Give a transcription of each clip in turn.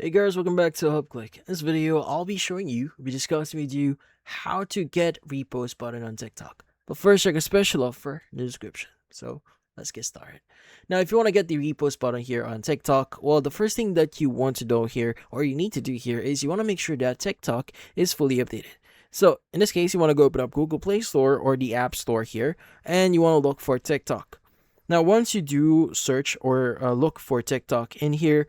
Hey guys, welcome back to HubClick. In this video, I'll be discussing with you how to get repost button on TikTok. But first, check a special offer in the description. So let's get started. Now, if you want to get the repost button here on TikTok, well, the first thing that you want to do here, or you need to do here, is you want to make sure that TikTok is fully updated. So in this case, you want to go open up Google Play Store or the App Store here, and you want to look for TikTok. Now, once you do search or look for TikTok in here,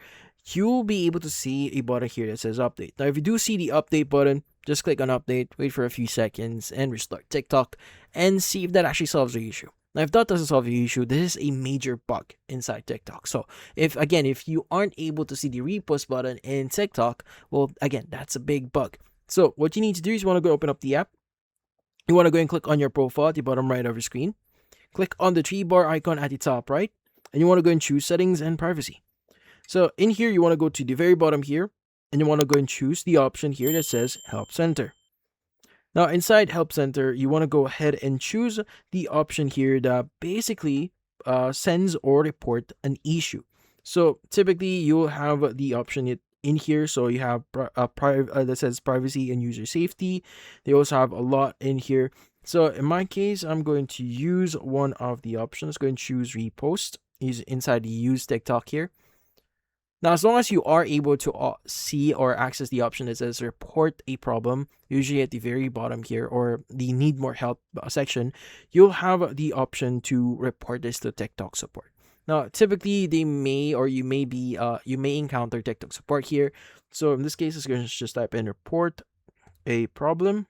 you'll be able to see a button here that says update. Now, if you do see the update button, just click on update, wait for a few seconds, and restart TikTok and see if that actually solves the issue. Now, if that doesn't solve the issue, this is a major bug inside TikTok. So, if you aren't able to see the repost button in TikTok, well, again, that's a big bug. So, what you need to do is you want to go open up the app. You want to go and click on your profile at the bottom right of your screen. Click on the three bar icon at the top right, and you want to go and choose settings and privacy. So in here, you want to go to the very bottom here, and you want to go and choose the option here that says Help Center. Now inside Help Center, you want to go ahead and choose the option here that basically sends or report an issue. So typically, you'll have the option in here. So you have that says privacy and user safety. They also have a lot in here. So in my case, I'm going to use one of the options. Go and choose Repost. Is inside the Use TikTok here. Now, as long as you are able to see or access the option that says report a problem, usually at the very bottom here, or the need more help section, you'll have the option to report this to TikTok support. Now, typically you may encounter TikTok support here. So in this case, it's going to just type in report a problem.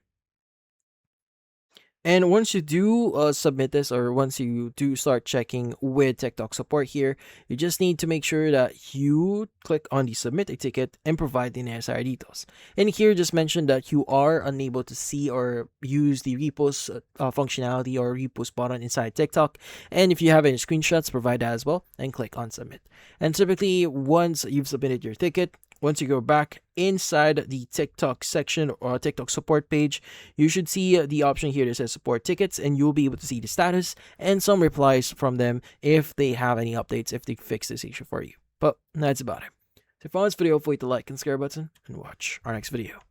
And once you do submit this, or once you do start checking with TikTok support here, you just need to make sure that you click on the submit a ticket and provide the necessary details. And here, just mention that you are unable to see or use the repost functionality or repost button inside TikTok. And if you have any screenshots, provide that as well and click on submit. And typically, once you've submitted your ticket, once you go back inside the TikTok section or TikTok support page, you should see the option here that says support tickets, and you'll be able to see the status and some replies from them if they have any updates, if they fix this issue for you. But that's about it. So if you found this video, feel free to like and subscribe button and watch our next video.